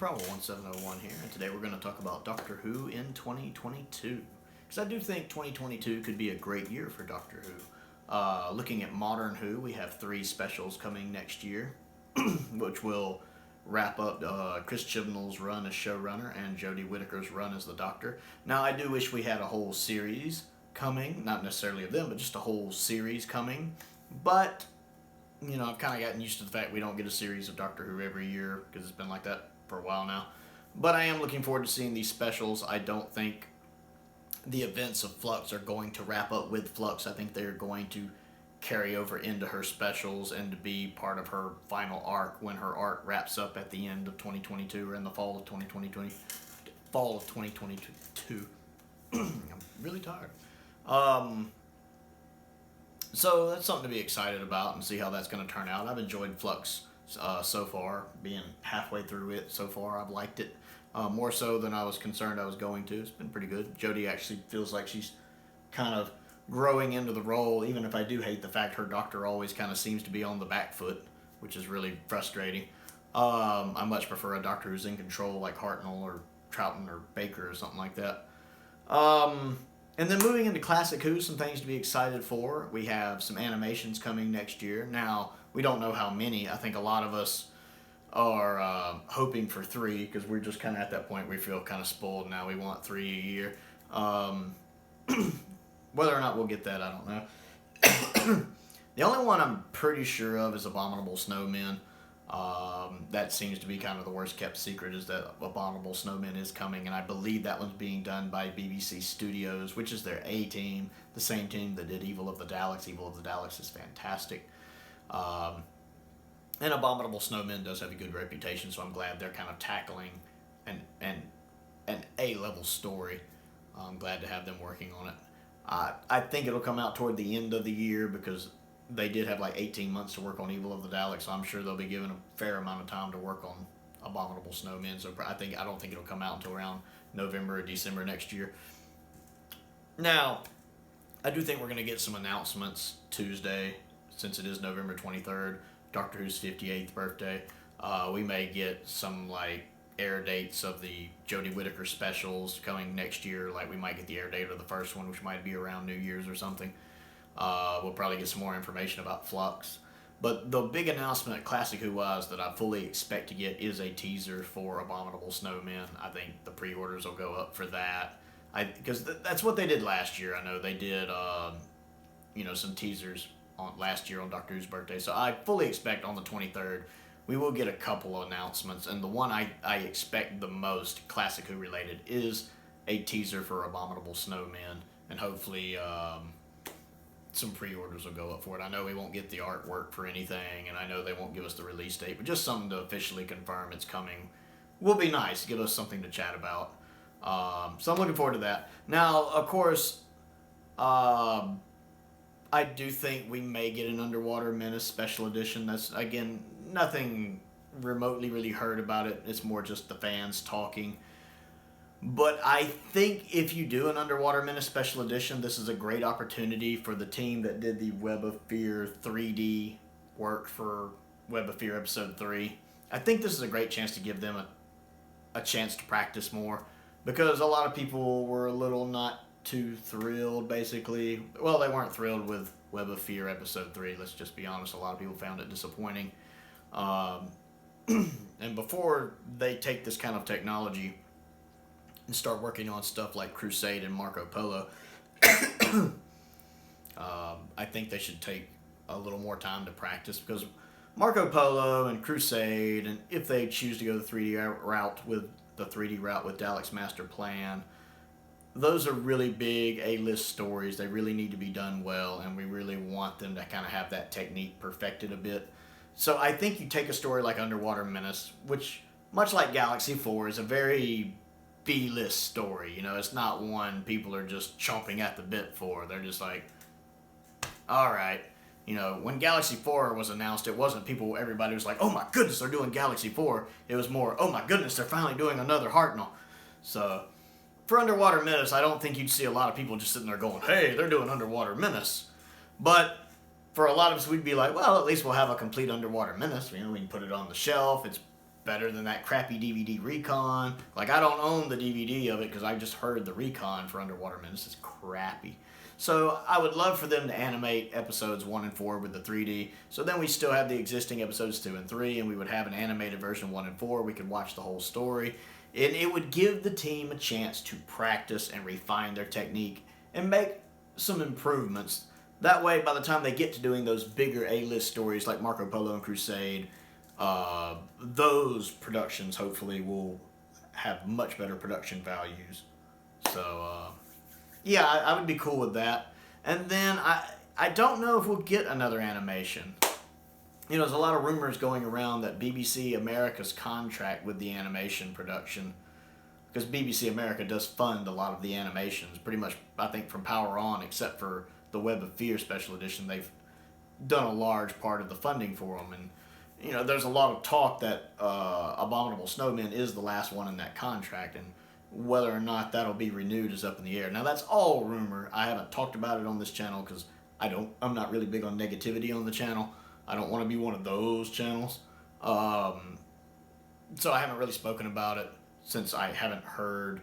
Problem 1701 here, and today we're going to talk about Doctor Who in 2022. Because I do think 2022 could be a great year for Doctor Who. Looking at Modern Who, we have 3 specials coming next year, which will wrap up Chris Chibnall's run as showrunner and Jodie Whittaker's run as the Doctor. Now, I do wish we had a whole series coming, not necessarily of them, but just a whole series coming. But, you know, I've kind of gotten used to the fact we don't get a series of Doctor Who every year, because it's been like that for a while now. But I am looking forward to seeing these specials. I don't think the events of Flux are going to wrap up with Flux. I think they're going to carry over into her specials and to be part of her final arc when her arc wraps up at the end of 2022 or in the fall of 2022. I'm really tired. So that's something to be excited about and see how that's going to turn out. I've enjoyed Flux so far, being halfway through it so far. I've liked it more so than I was concerned I was going to. It's been pretty good. Jodie actually feels like she's kind of growing into the role, even if I do hate the fact her Doctor always kind of seems to be on the back foot, which is really frustrating. I much prefer a Doctor who's in control, like Hartnell or Troughton or Baker or something like that. And then moving into Classic Who, some things to be excited for. We have some animations coming next year. Now, we don't know how many. I think a lot of us are hoping for 3, because we're just kind of at that point we feel kind of spoiled now. We want 3 a year. Whether or not we'll get that, I don't know. The only one I'm pretty sure of is Abominable Snowmen. That seems to be kind of the worst kept secret, is that Abominable Snowmen is coming, and I believe that one's being done by BBC Studios, which is their A-team, the same team that did Evil of the Daleks. Evil of the Daleks is fantastic. And Abominable Snowmen does have a good reputation, so I'm glad they're kind of tackling an A-level story. I'm glad to have them working on it. I think it'll come out toward the end of the year, because they did have like 18 months to work on Evil of the Daleks, so I'm sure they'll be given a fair amount of time to work on Abominable Snowmen. So I don't think it'll come out until around November or December next year. Now, I do think we're going to get some announcements Tuesday, since it is November 23rd, Doctor Who's 58th birthday. We may get some like air dates of the Jodie Whittaker specials coming next year. Like we might get the air date of the first one, which might be around New Year's or something. We'll probably get some more information about Flux. But the big announcement at Classic Who was that I fully expect to get is a teaser for Abominable Snowmen. I think the pre-orders will go up for that. Because that's what they did last year. I know they did some teasers on last year on Doctor Who's birthday. So I fully expect on the 23rd we will get a couple of announcements. And the one I expect the most, Classic Who related, is a teaser for Abominable Snowmen. And hopefully some pre-orders will go up for it. I know we won't get the artwork for anything, and I know they won't give us the release date, but just something to officially confirm it's coming will be nice. Give us something to chat about. So I'm looking forward to that. Now, of course, I do think we may get an Underwater Menace special edition. That's, again, nothing remotely really heard about it. It's more just the fans talking. But I think if you do an Underwater Menace special edition, this is a great opportunity for the team that did the Web of Fear 3D work for Web of Fear Episode 3. I think this is a great chance to give them a chance to practice more, because a lot of people were a little not too thrilled, basically. Well, they weren't thrilled with Web of Fear Episode 3, let's just be honest. A lot of people found it disappointing. And before they take this kind of technology and start working on stuff like Crusade and Marco Polo, I think they should take a little more time to practice, because Marco Polo and Crusade, and if they choose to go the 3D route with Dalek's Master Plan, those are really big A-list stories. They really need to be done well, and we really want them to kind of have that technique perfected a bit. So I think you take a story like Underwater Menace, which, much like Galaxy 4, is a very B-list story. You know, it's not one people are just chomping at the bit for. They're just like, all right. You know, when Galaxy 4 was announced, it wasn't everybody was like, oh my goodness, they're doing Galaxy 4. It was more, oh my goodness, they're finally doing another Hartnell. So, for Underwater Menace, I don't think you'd see a lot of people just sitting there going, hey, they're doing Underwater Menace. But for a lot of us, we'd be like, well, at least we'll have a complete Underwater Menace. You know, we can put it on the shelf. It's better than that crappy DVD Recon. Like, I don't own the DVD of it because I just heard the Recon for Underwater Menace is crappy. So I would love for them to animate episodes 1 and 4 with the 3D. So then we still have the existing episodes 2 and 3, and we would have an animated version 1 and 4. We could watch the whole story. And it would give the team a chance to practice and refine their technique and make some improvements. That way, by the time they get to doing those bigger A-list stories like Marco Polo and Crusade, those productions hopefully will have much better production values. So, yeah, I would be cool with that. And then I don't know if we'll get another animation. You know, there's a lot of rumors going around that BBC America's contract with the animation production, because BBC America does fund a lot of the animations, pretty much, I think, from Power On, except for the Web of Fear Special Edition, they've done a large part of the funding for them. And, you know, there's a lot of talk that Abominable Snowmen is the last one in that contract, and whether or not that'll be renewed is up in the air. Now, that's all rumor. I haven't talked about it on this channel because I'm not really big on negativity on the channel. I don't want to be one of those channels. So I haven't really spoken about it since I haven't heard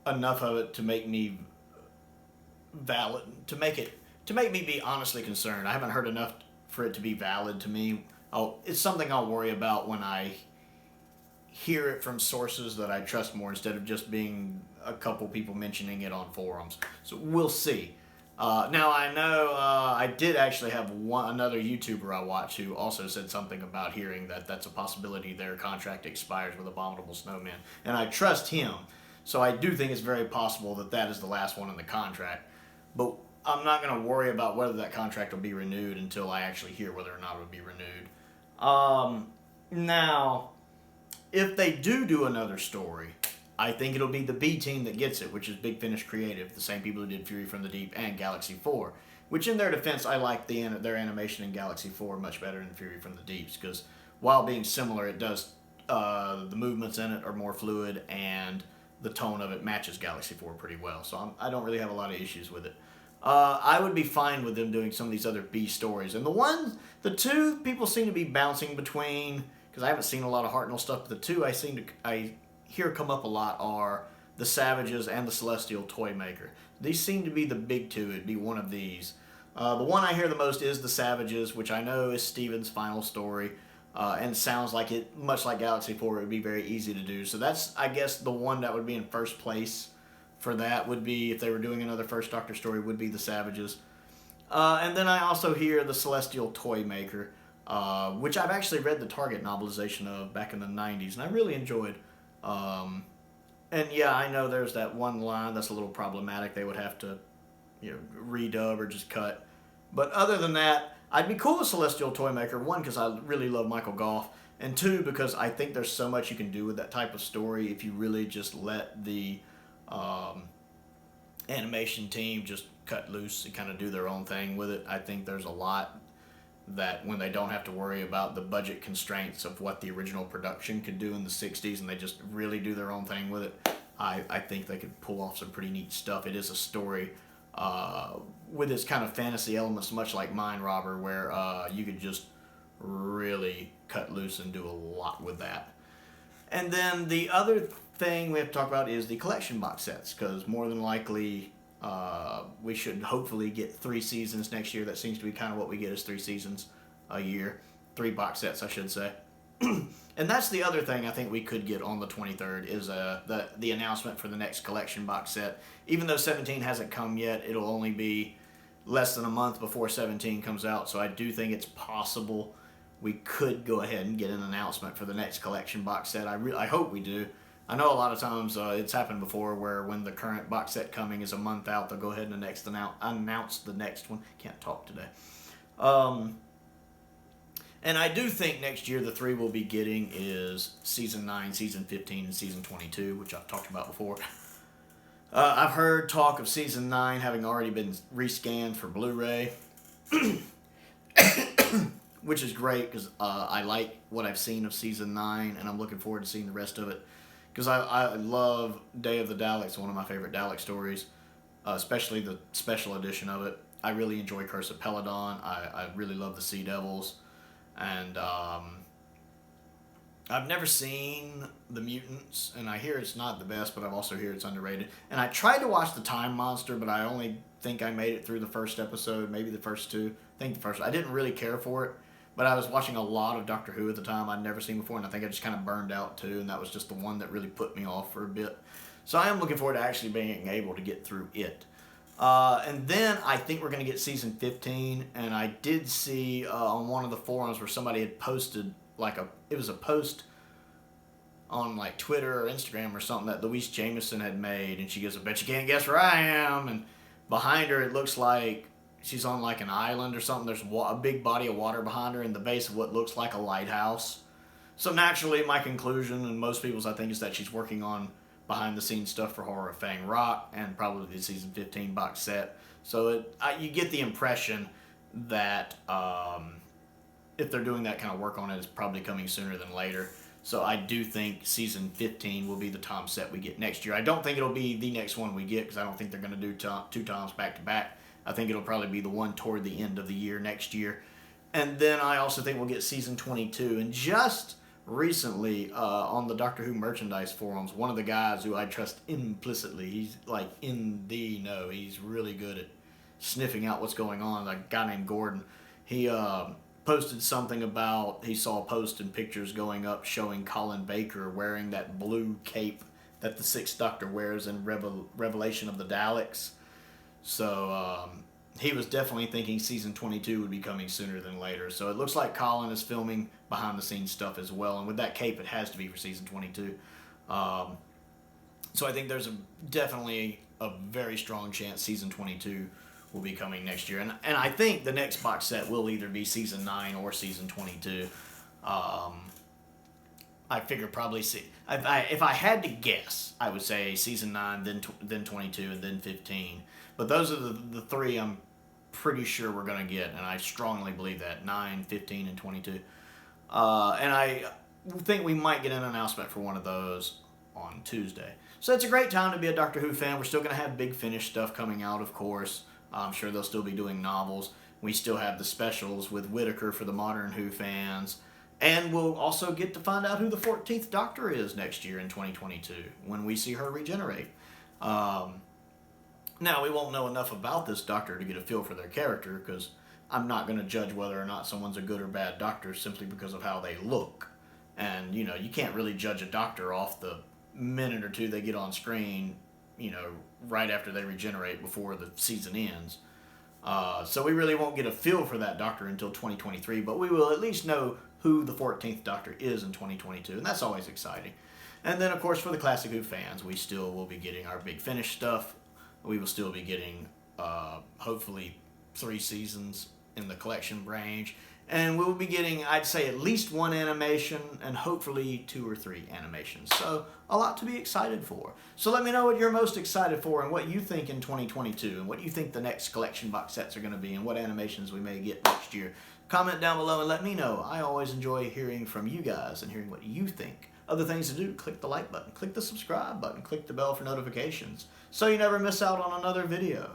enough of it to make me valid, to make me be honestly concerned. I haven't heard enough for it to be valid to me. It's something I'll worry about when I hear it from sources that I trust more instead of just being a couple people mentioning it on forums. So we'll see. Now I know I did actually have another YouTuber I watch who also said something about hearing that that's a possibility their contract expires with Abominable Snowmen, and I trust him. So I do think it's very possible that that is the last one in the contract. But I'm not going to worry about whether that contract will be renewed until I actually hear whether or not it will be renewed. Now, if they do another story, I think it'll be the B team that gets it, which is Big Finish Creative, the same people who did Fury from the Deep and Galaxy 4. Which, in their defense, I like their animation in Galaxy 4 much better than Fury from the Deeps, because while being similar, it does the movements in it are more fluid, and the tone of it matches Galaxy 4 pretty well. So I don't really have a lot of issues with it. I would be fine with them doing some of these other B stories. And the two people seem to be bouncing between, because I haven't seen a lot of Hartnell stuff, but the two I hear come up a lot are the Savages and the Celestial Toymaker. These seem to be the big two. It'd be one of these. The one I hear the most is the Savages, which I know is Steven's final story, and sounds like it, much like Galaxy 4, it would be very easy to do. So that's, I guess, the one that would be in first place for that would be, if they were doing another First Doctor story, would be the Savages. And then I also hear the Celestial Toymaker, which I've actually read the Target novelization of back in the 90s, and I really enjoyed. And yeah, I know there's that one line that's a little problematic. They would have to, redub or just cut. But other than that, I'd be cool with Celestial Toymaker. One, because I really love Michael Goff. And two, because I think there's so much you can do with that type of story if you really just let the animation team just cut loose and kind of do their own thing with it. I think there's a lot that when they don't have to worry about the budget constraints of what the original production could do in the 60s and they just really do their own thing with it, I think they could pull off some pretty neat stuff. It is a story with its kind of fantasy elements, much like Mind Robber, where you could just really cut loose and do a lot with that. And then the other thing we have to talk about is the collection box sets, because more than likely we should hopefully get 3 seasons next year. That seems to be kind of what we get, is 3 seasons a year. 3 box sets, I should say. And that's the other thing I think we could get on the 23rd is the announcement for the next collection box set. Even though 17 hasn't come yet, it'll only be less than a month before 17 comes out. So I do think it's possible we could go ahead and get an announcement for the next collection box set. I hope we do. I know a lot of times it's happened before where when the current box set coming is a month out, they'll go ahead and announce the next one. Can't talk today. And I do think next year the 3 we'll be getting is Season 9, Season 15, and Season 22, which I've talked about before. I've heard talk of Season 9 having already been rescanned for Blu-ray, which is great because I like what I've seen of Season 9, and I'm looking forward to seeing the rest of it. Because I love Day of the Daleks, one of my favorite Dalek stories, especially the special edition of it. I really enjoy Curse of Peladon. I really love the Sea Devils. And I've never seen The Mutants, and I hear it's not the best, but I've also hear it's underrated. And I tried to watch The Time Monster, but I only think I made it through the first episode, maybe the first two. I think the first. I didn't really care for it, but I was watching a lot of Doctor Who at the time I'd never seen before, and I think I just kind of burned out too, and that was just the one that really put me off for a bit. So I am looking forward to actually being able to get through it. And then I think we're going to get season 15, and I did see on one of the forums where somebody had posted it was a post on like Twitter or Instagram or something that Louise Jameson had made, and she goes, "I bet you can't guess where I am." And behind her, it looks like she's on like an island or something. There's a big body of water behind her in the base of what looks like a lighthouse. So naturally, my conclusion, and most people's I think, is that she's working on behind the scenes stuff for Horror of Fang Rock and probably the season 15 box set. So you get the impression that if they're doing that kind of work on it, it's probably coming sooner than later. So I do think season 15 will be the Tom set we get next year. I don't think it'll be the next one we get, because I don't think they're going to do two Toms back to back. I think it'll probably be the one toward the end of the year next year. And then I also think we'll get season 22. And just recently on the Doctor Who merchandise forums, one of the guys who I trust implicitly, he's like in the know, he's really good at sniffing out what's going on, a guy named Gordon, he posted something about, he saw a post and pictures going up showing Colin Baker wearing that blue cape that the Sixth Doctor wears in Revelation of the Daleks. So he was definitely thinking season 22 would be coming sooner than later. So it looks like Colin is filming behind the scenes stuff as well. And with that cape, it has to be for season 22. So I think there's definitely a very strong chance season 22 will be coming next year. And I think the next box set will either be season 9 or season 22. I figure probably if I had to guess, I would say season 9, then 22, and then 15. But those are the three I'm pretty sure we're going to get, and I strongly believe that, 9, 15, and 22. And I think we might get an announcement for one of those on Tuesday. So it's a great time to be a Doctor Who fan. We're still going to have Big Finish stuff coming out, of course. I'm sure they'll still be doing novels. We still have the specials with Whittaker for the modern Who fans. And we'll also get to find out who the 14th Doctor is next year in 2022 when we see her regenerate. Now, we won't know enough about this Doctor to get a feel for their character, because I'm not going to judge whether or not someone's a good or bad Doctor simply because of how they look. And, you can't really judge a Doctor off the minute or two they get on screen, right after they regenerate before the season ends. So we really won't get a feel for that Doctor until 2023, but we will at least know who the 14th Doctor is in 2022, and that's always exciting. And then, of course, for the Classic Who fans, we still will be getting our Big Finish stuff. We will still be getting, hopefully, 3 seasons in the collection range. And we will be getting, I'd say, at least 1 animation and hopefully 2 or 3 animations. So a lot to be excited for. So let me know what you're most excited for and what you think in 2022 and what you think the next collection box sets are going to be and what animations we may get next year. Comment down below and let me know. I always enjoy hearing from you guys and hearing what you think. Other things to do, click the like button, click the subscribe button, click the bell for notifications so you never miss out on another video.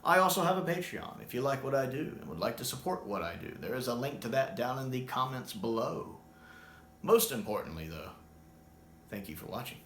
I also have a Patreon if you like what I do and would like to support what I do. There is a link to that down in the comments below. Most importantly, though, thank you for watching.